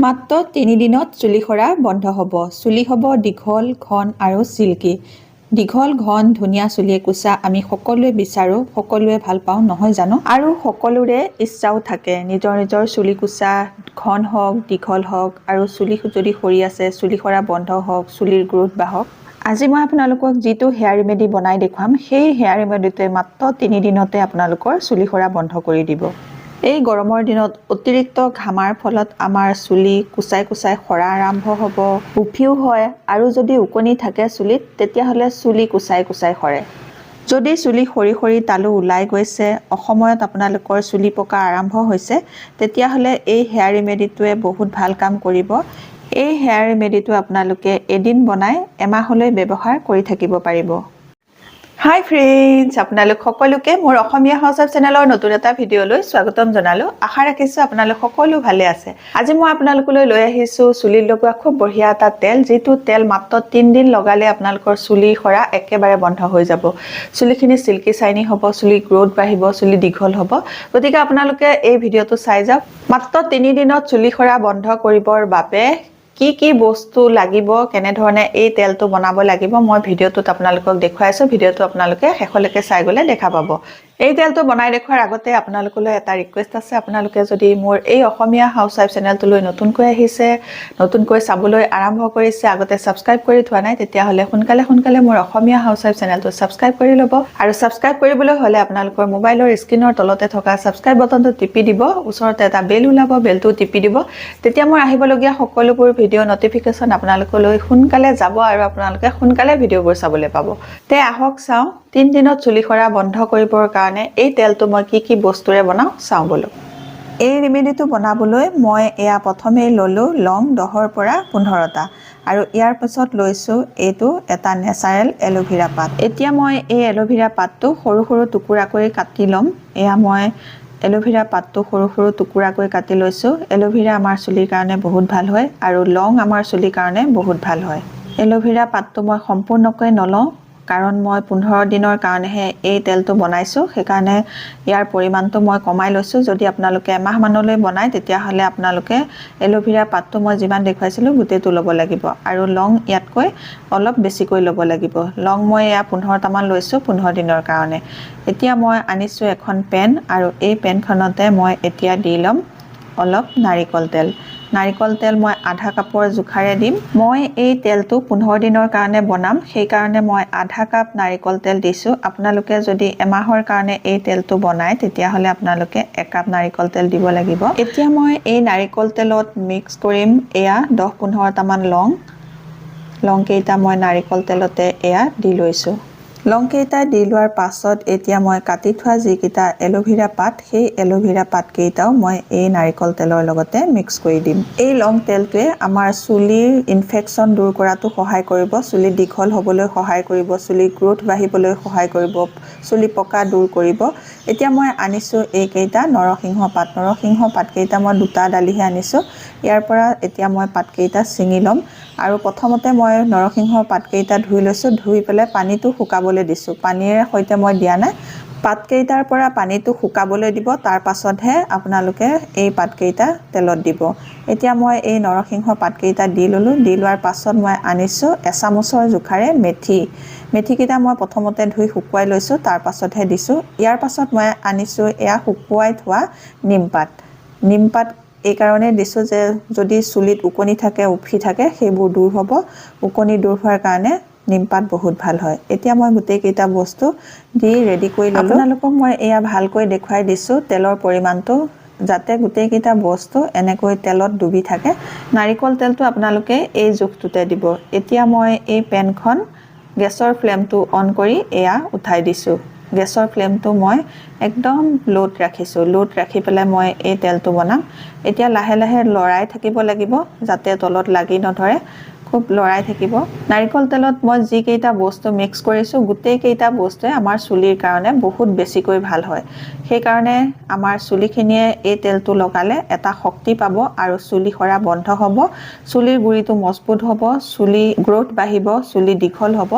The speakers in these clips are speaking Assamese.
মাত্ৰ 3 দিনত চুলি সৰা বন্ধ হ'ব। চুলি হ'ব দীঘল, ঘন আৰু চিল্কি। দীঘল, ঘন, ধুনীয়া চুলি কোচা আমি সকলোৱে বিচাৰোঁ, সকলোৱে ভাল পাওঁ, নহয় জানো? আৰু সকলোৰে ইচ্ছাও থাকে নিজৰ নিজৰ চুলি কোচা ঘন হওক, দীঘল হওক আৰু চুলি যদি সৰি আছে, চুলি সৰা বন্ধ হওক, চুলিৰ গ্ৰোথ বাঢ়ক। আজি মই আপোনালোকক যিটো হেয়াৰ ৰেমেডি বনাই দেখুৱাম, সেই হেয়াৰ ৰেমেডিটোৱে মাত্ৰ 3 দিনতে আপোনালোকৰ চুলি সৰা বন্ধ কৰি দিব। এই গৰমৰ দিনত অতিৰিক্ত ঘামাৰ ফলত আমাৰ চুলি কুচাই কুচাই সৰা আৰম্ভ হ'ব, উফিও হয় আৰু যদি ওকণি থাকে চুলিত তেতিয়াহ'লে চুলি কুচাই কুচাই সৰে। যদি চুলি সৰি সৰি তালু ওলাই গৈছে, অসময়ত আপোনালোকৰ চুলি পকা আৰম্ভ হৈছে, তেতিয়াহ'লে এই হেয়াৰ ৰেমেডিটোৱে বহুত ভাল কাম কৰিব। এই হেয়াৰ ৰেমেডিটো আপোনালোকে এদিন বনাই এমাহলৈ ব্যৱহাৰ কৰি থাকিব পাৰিব। হাই ফ্ৰেণ্ডছ, আপোনালোক সকলোকে মোৰ অসমীয়া হাউচৱাইফ চেনেলৰ নতুন এটা ভিডিঅ'লৈ স্বাগতম জনালোঁ। আশা ৰাখিছোঁ আপোনালোক সকলো ভালে আছে। আজি মই আপোনালোকলৈ লৈ আহিছোঁ চুলিত লগোৱা খুব বঢ়িয়া এটা তেল, যিটো তেল মাত্ৰ 3 দিন লগালে আপোনালোকৰ চুলি সৰা একেবাৰে বন্ধ হৈ যাব। চুলিখিনি চিল্কি চাইনি হ'ব, চুলি গ্ৰোথ বাঢ়িব, চুলি দীঘল হ'ব। গতিকে আপোনালোকে এই ভিডিঅ'টো চাই যাওক। মাত্ৰ 3 দিনত চুলি সৰা বন্ধ কৰিবৰ বাবে কি বস্তু লাগিব, কেনেধৰণে এই তেলটো বনাব লাগিব, মই ভিডিঅ'টোত আপোনালোকক দেখুৱাইছোঁ। ভিডিঅ'টো আপোনালোকে শেষলৈকে চাই গ'লে দেখা পাব। এই তেলটো বনাই দেখুৱাৰ আগতে আপোনালোকলৈ এটা ৰিকুৱেষ্ট আছে। আপোনালোকে যদি মোৰ এই অসমীয়া হাউচৱাইফ চেনেলটোলৈ নতুনকৈ আহিছে, নতুনকৈ চাবলৈ আৰম্ভ কৰিছে, আগতে ছাবস্ক্ৰাইব কৰি থোৱা নাই, তেতিয়াহ'লে সোনকালে মোৰ অসমীয়া হাউচৱাইফ চেনেলটো ছাবস্ক্ৰাইব কৰি ল'ব। আৰু ছাবস্ক্ৰাইব কৰিবলৈ হ'লে আপোনালোকৰ মোবাইলৰ স্ক্ৰীনৰ তলতে থকা ছাবস্ক্ৰাইব বাটনটো টিপি দিব, ওচৰতে এটা বেল ওলাব, বেলটো টিপি দিব। তেতিয়া মই আহিবলগীয়া সকলোবোৰ ভিডিঅ' নটিফিকেশ্যন আপোনালোকলৈ সোনকালে যাব আৰু আপোনালোকে সোনকালে ভিডিঅ'বোৰ চাবলৈ পাব। তে আহক চাওঁ 3 দিনত চুলি সৰা বন্ধ কৰিবৰ কাৰণে এই তেলটো মই কি বস্তুৰে বনাওঁ চাওঁ বলক। এই ৰেমেডিটো বনাবলৈ মই প্ৰথমেই ল'লোঁ লং 10ৰ পৰা 15টা আৰু ইয়াৰ পাছত লৈছোঁ এইটো এটা নেচাৰেল এল'ভেৰা পাত। এতিয়া মই এই এল'ভেৰা পাতটো সৰু সৰু টুকুৰা কৰি কাটি ল'ম। মই এল'ভেৰা পাতটো সৰু সৰু টুকুৰা কৰি কাটি লৈছোঁ। এল'ভেৰা আমাৰ চুলিৰ কাৰণে বহুত ভাল হয় আৰু লং আমাৰ চুলিৰ কাৰণে বহুত ভাল হয়। এল'ভেৰা পাতটো মই সম্পূৰ্ণকৈ নলওঁ, কাৰণ মই 15 দিনৰ কাৰণেহে এই তেলটো বনাইছোঁ, সেইকাৰণে ইয়াৰ পৰিমাণটো মই কমাই লৈছোঁ। যদি আপোনালোকে এমাহমানলৈ বনায়, তেতিয়াহ'লে আপোনালোকে এল'ভেৰা পাতটো মই যিমান দেখুৱাইছিলোঁ গোটেইটো ল'ব লাগিব আৰু লং ইয়াতকৈ অলপ বেছিকৈ ল'ব লাগিব। লং মই 15টামান লৈছোঁ 15 দিনৰ কাৰণে। এতিয়া মই আনিছোঁ এখন পেন আৰু এই পেনখনতে মই এতিয়া দি ল'ম অলপ নাৰিকল তেল। নাৰিকল তেল মই আধা কাপৰ জোখাৰে দিম। মই এই তেলটো 15 দিনৰ কাৰণে বনাম, সেইকাৰণে মই আধা কাপ নাৰিকল তেল দিছোঁ। আপোনালোকে যদি এমাহৰ কাৰণে এই তেলটো বনায়, তেতিয়াহ'লে আপোনালোকে 1 কাপ নাৰিকল তেল দিব লাগিব। এতিয়া মই এই নাৰিকল তেলত মিক্স কৰিম 10-15টামান লংকেইটা মই নাৰিকল তেলতে দি লৈছোঁ। লংকেইটা দি লোৱাৰ পাছত এতিয়া মই কাটি থোৱা যিকেইটা এল'ভেৰা পাত, সেই এল'ভেৰা পাতকেইটাও মই এই নাৰিকল তেলৰ লগতে মিক্স কৰি দিম। এই লং তেলটোৱে আমাৰ চুলিৰ ইনফেকশ্যন দূৰ কৰাতো সহায় কৰিব, চুলি দীঘল হ'বলৈ সহায় কৰিব, চুলি গ্ৰোথ বাঢ়িবলৈ সহায় কৰিব, চুলি পকা দূৰ কৰিব। এতিয়া মই আনিছোঁ এইকেইটা নৰসিংহ পাত। নৰসিংহ পাতকেইটা মই 2টা ডালিহে আনিছোঁ। ইয়াৰ পৰা এতিয়া মই পাতকেইটা ছিঙি ল'ম আৰু প্ৰথমতে মই নৰসিংহ পাতকেইটা ধুই লৈছোঁ। ধুই পেলাই পানীটো শুকাবলৈ দিছোঁ। পানীৰে সৈতে মই দিয়া নাই, পাতকেইটাৰ পৰা পানীটো শুকাবলৈ দিব, তাৰ পাছতহে আপোনালোকে এই পাতকেইটা তেলত দিব। এতিয়া মই এই নৰসিংহ পাতকেইটা দি ল'লোঁ। দি লোৱাৰ পাছত মই আনিছোঁ এচামুচৰ জোখাৰে মেথিকেইটা মই প্ৰথমতে ধুই শুকুৱাই লৈছোঁ, তাৰ পাছতহে দিছোঁ। ইয়াৰ পাছত মই আনিছোঁ শুকুৱাই থোৱা নিমপাত। এই কাৰণে দিছোঁ যে যদি চুলিত ওকণি থাকে, উফি থাকে, সেইবোৰ দূৰ হ'ব। ওকণি দূৰ হোৱাৰ কাৰণে নিমপাত বহুত ভাল হয়। এতিয়া মই গোটেইকেইটা বস্তু দি ৰেডি কৰি ল'লোঁ। আপোনালোকক মই ভালকৈ দেখুৱাই দিছোঁ তেলৰ পৰিমাণটো, যাতে গোটেইকেইটা বস্তু এনেকৈ তেলত ডুবি থাকে। নাৰিকল তেলটো আপোনালোকে এই জোখটোতে দিব। এতিয়া মই এই পেনখন গেছৰ ফ্লেমটো অন কৰি উঠাই দিছোঁ। গেছৰ ফ্লেমটো মই একদম ল'ত ৰাখিছোঁ। ল'ত ৰাখি পেলাই মই এই তেলটো বনাম। এতিয়া লাহে লাহে লৰাই থাকিব লাগিব, যাতে তলত লাগি নধৰে। খুব লৰাই থাকিব। নাৰিকল তেলত মই যিকেইটা বস্তু মিক্স কৰিছোঁ, গোটেইকেইটা বস্তুৱে আমাৰ চুলিৰ কাৰণে বহুত বেছিকৈ ভাল হয়। সেইকাৰণে আমাৰ চুলিখিনিয়ে এই তেলটো লগালে এটা শক্তি পাব আৰু চুলি সৰা বন্ধ হ'ব, চুলিৰ গুৰিটো মজবুত হ'ব, চুলি গ্ৰোথ বাঢ়িব, চুলি দীঘল হ'ব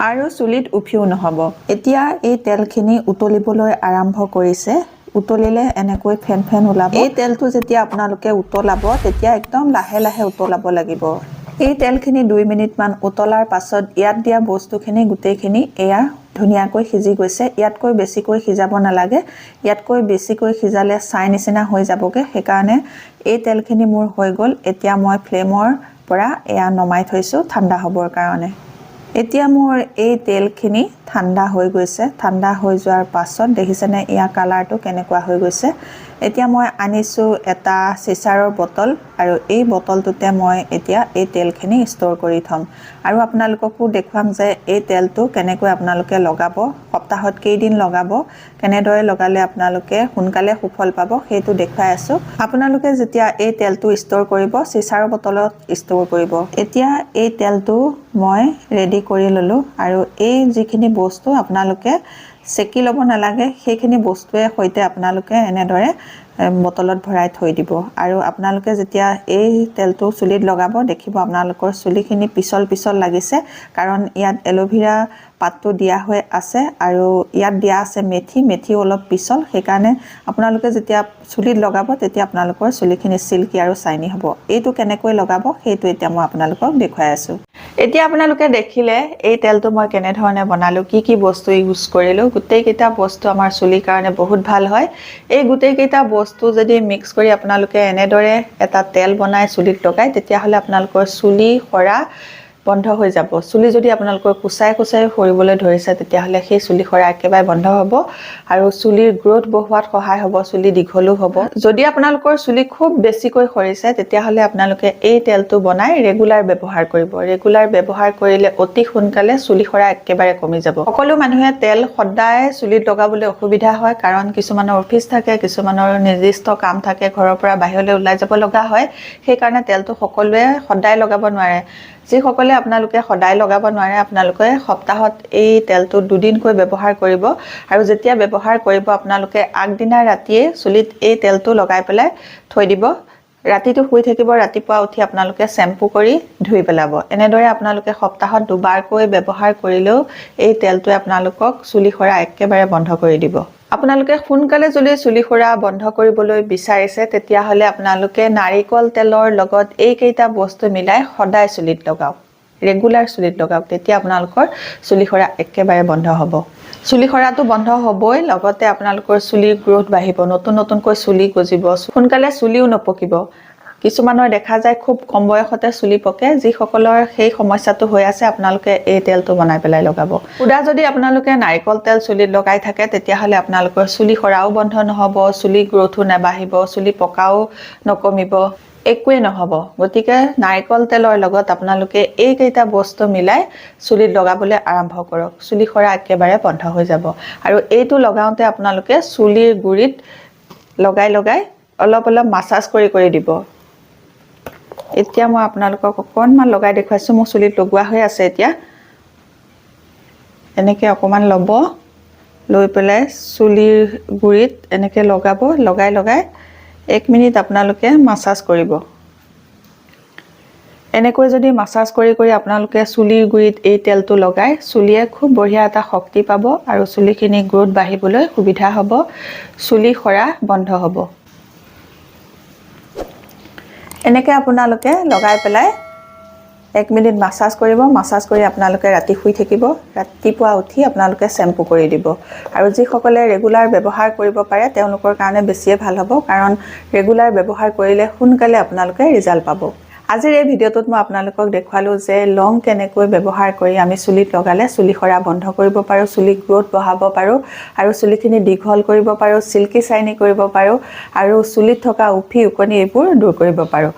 আৰু চুলিত উফিও নহ'ব। এতিয়া এই তেলখিনি উতলিবলৈ আৰম্ভ কৰিছে। উতলিলে এনেকৈ ফেন ফেন ওলাব এই তেলটো যেতিয়া আপোনালোকে উতলাব তেতিয়া একদম লাহে লাহে উতলাব লাগিব এই তেলখিনি 2 মিনিট মান উতলাৰ পাছত ইয়াত দিয়া বস্তুখিনি গুটেইখিনি এয়া ধুনিয়াকৈ সিজি গৈছে ইয়াতকৈ বেছিকৈ সিজাব নালাগে ইয়াতকৈ বেছিকৈ সিজালে ছাই নিচিনা হৈ যাবগে সেইকাৰণে এই তেলখিনি মোৰ হৈ গল এতিয়া মই ফ্লেমৰ পৰা এয়া নমাই থৈছো ঠাণ্ডা হ'বৰ কাৰণে এতিয়া মোৰ এই তেলখিনি ঠাণ্ডা হৈ গৈছে ঠাণ্ডা হৈ যোৱাৰ পাছত দেখিছেনে ইয়া কালাৰটো কেনেকুৱা হৈ গৈছে এতিয়া মই আনিছো এটা চিচাৰৰ বটল আৰু এই বটলটোতে মই এতিয়া এই তেলখিনি ষ্ট'ৰ কৰি থম আৰু আপোনালোককো দেখুৱাম যে এই তেলটো কেনেকৈ আপোনালোকে লগাব সপ্তাহত কেইদিন লগাব কেনেদৰে লগালে আপোনালোকে সোনকালে সুফল পাব সেইটো দেখুৱাই আছো আপোনালোকে যেতিয়া এই তেলটো ষ্ট'ৰ কৰিব চিচাৰৰ বটলত ষ্ট'ৰ কৰিব এতিয়া এই তেলটো মই ৰেডি কৰি ললো আৰু এই যিখিনি বস্তু আপোনালোকে সেকি লব নালাগে সেইখিনি বস্তুৱে হৈতে আপোনালোকে এনেদৰে বটলত ভৰাই থৈ দিব আৰু আপোনালোকে যেতিয়া এই তেলটো চুলিত লগাব দেখিব আপোনালোকৰ চুলিখিনি পিছল পিছল লাগিছে কাৰণ ইয়াত এলোভেৰা পাতটো দিয়া হৈ আছে আৰু ইয়াত দিয়া আছে মেথি অলপ পিছল সেইকাৰণে আপোনালোকে যেতিয়া চুলিত লগাব তেতিয়া আপোনালোকৰ চুলিখিনি সিল্কি আৰু শাইনি হ'ব এইটো কেনেকৈ লগাব সেইটো এতিয়া মই আপোনালোকক দেখুৱাই আছো এতিয়া আপোনালোকে দেখিলে এই তেলটো মই কেনে ধৰণে বনালো কি বস্তু ইউজ কৰিলো গুটেই কেইটা বস্তু আমাৰ চুলিৰ কাৰণে বহুত ভাল হয় এই গুটেই কেইটা বস্তু যদি মিক্স কৰি আপোনালোকে এনেদৰে এটা তেল বনাই চুলিত লগাই তেতিয়া হলে আপোনালোকৰ চুলি খৰা বন্ধ হৈ যাব চুলি যদি আপোনালোকৰ কুচাই সৰিবলৈ ধৰিছে তেতিয়া হলে সেই চুলি খৰা একেবাৰে বন্ধ হ'ব আৰু চুলিৰ গ্ৰোথ বঢ়োৱাত সহায় হ'ব চুলি দীঘলো হ'ব যদি আপোনালোকৰ চুলি খুব বেছিকৈ সৰিছে তেতিয়া হলে আপোনালোকে এই তেলটো বনাই ৰেগুলাৰ ব্যৱহাৰ কৰিব ৰেগুলাৰ ব্যৱহাৰ কৰিলে অতি সোনকালে চুলি খৰা একেবাৰে কমি যাব সকলো মানুহে তেল সদায় চুলিত লগাবলৈ অসুবিধা হয় কাৰণ কিছুমানৰ অফিচ থাকে কিছুমানৰ নিৰ্দিষ্ট কাম থাকে ঘৰৰ পৰা বাহিৰলৈ ওলাই যাব লগা হয় সেই কাৰণে তেলটো সকলোৱে সদায় লগাব নোৱাৰে যিসকলে আপোনালোকে সদায় লগাব নোৱাৰে আপোনালোকে সপ্তাহত এই তেলটো দুদিনকৈ ব্যৱহাৰ কৰিব আৰু যেতিয়া ব্যৱহাৰ কৰিব আপোনালোকে আগদিনা ৰাতিয়ে চুলিত এই তেলটো লগাই পেলাই থৈ দিব ৰাতিটো শুই থাকিব ৰাতিপুৱা উঠি আপোনালোকে শ্যাম্পু কৰি ধুই পেলাব এনেদৰে আপোনালোকে সপ্তাহত দুবাৰকৈ ব্যৱহাৰ কৰিলেও এই তেলটোৱে আপোনালোকক চুলি খৰা একেবাৰে বন্ধ কৰি দিব আপোনালোকে সোনকালে যদি চুলি খৰা বন্ধ কৰিবলৈ বিচাৰিছে তেতিয়া হলে আপোনালোকে নাৰিকল তেলৰ লগত এই কেইটা বস্তু মিলাই সদায় চুলিত লগাওক ৰেগুলাৰ চুলিত লগাওক তেতিয়া আপোনালোকৰ চুলি খৰা একেবাৰে বন্ধ হ'ব চুলি খৰাটো বন্ধ হ'বই লগতে আপোনালোকৰ চুলিৰ গ্ৰোথ বাঢ়িব নতুনকৈ চুলি গজিব সোনকালে চুলিও নপকিব কিছুমানৰ দেখা যায় খুব কম বয়সতে চুলি পকে যিসকলৰ সেই সমস্যাটো হৈ আছে আপোনালোকে এই তেলটো বনাই পেলাই লগাব উদা যদি আপোনালোকে নাৰিকল তেল চুলিত লগাই থাকে তেতিয়া হলে আপোনালোকৰ চুলি খৰাও বন্ধ নহব চুলি গ্ৰোথো নাবাঢ়িব চুলি পকাও নকমিব একোৱে নহব গতিকে নাৰিকল তেলৰ লগত আপোনালোকে এই কেইটা বস্তু মিলাই চুলিত লগাবলৈ আৰম্ভ কৰক চুলি খৰা একেবাৰে বন্ধ হৈ যাব আৰু এইটো লগাওতে আপোনালোকে চুলিৰ গুৰিত লগাই অলপ মাসাজ কৰি দিব এতিয়া মই আপোনালোকক অকণমান লগাই দেখুৱাইছো মোৰ চুলিত লগোৱা হৈ আছে এতিয়া এনেকৈ অকণমান লব লৈ পেলাই চুলিৰ গুৰিত এনেকৈ লগাব লগাই 1 মিনিট আপোনালোকে মাসাজ কৰিব এনেকৈ যদি মাসাজ কৰি আপোনালোকে চুলিৰ গুৰিত এই তেলটো লগাই চুলিয়ে খুব বঢ়িয়া এটা শক্তি পাব আৰু চুলিখিনি গ্ৰোথ বাঢ়িবলৈ সুবিধা হ'ব চুলি খৰা বন্ধ হ'ব এনেকৈ আপোনালোকে লগাই পেলাই 1 মিনিট মাসাজ কৰিব মাসাজ কৰি আপোনালোকে ৰাতি শুই থাকিব ৰাতিপুৱা উঠি আপোনালোকে শ্যাম্পু কৰি দিব আৰু যিসকলে ৰেগুলাৰ ব্যৱহাৰ কৰিব পাৰে তেওঁলোকৰ কাৰণে বেছিয়ে ভাল হ'ব কাৰণ ৰেগুলাৰ ব্যৱহাৰ কৰিলে সোনকালে আপোনালোকে ৰিজাল্ট পাব আজিৰ এই ভিডিঅ'টোত মই আপোনালোকক দেখুৱালো যে লং কেনেকৈ ব্যৱহাৰ কৰি আমি চুলিত লগালে চুলি খৰা বন্ধ কৰিব পাৰো চুলি গ্ৰোথ বঢ়াব পাৰো আৰু চুলিখিনি দীঘল কৰিব পাৰো সিল্কি শাইনি কৰিব পাৰো আৰু চুলিত থকা উফি উকনি এইবোৰ দূৰ কৰিব পাৰো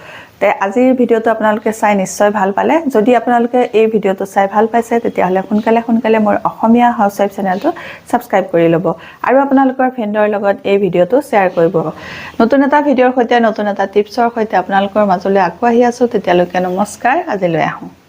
তে আজিৰ ভিডিঅ'টো আপোনালোকে চাই নিশ্চয় ভাল পালে যদি আপোনালোকে এই ভিডিঅ'টো চাই ভাল পাইছে তেতিয়া হলে সোনকালে মোৰ অসমীয়া হাউসৱাইফ চেনেলটো সাবস্ক্ৰাইব কৰি লব আৰু আপোনালোকৰ ফ্ৰেণ্ডৰ লগত এই ভিডিঅ'টো শ্বেয়াৰ কৰিব নতুন এটা ভিডিঅ'ৰ সৈতে নতুন এটা টিপছৰ সৈতে আপোনালোকৰ মাজলৈ আকৌ আহি আছো তেতিয়ালৈকে নমস্কাৰ আজিলৈ আহো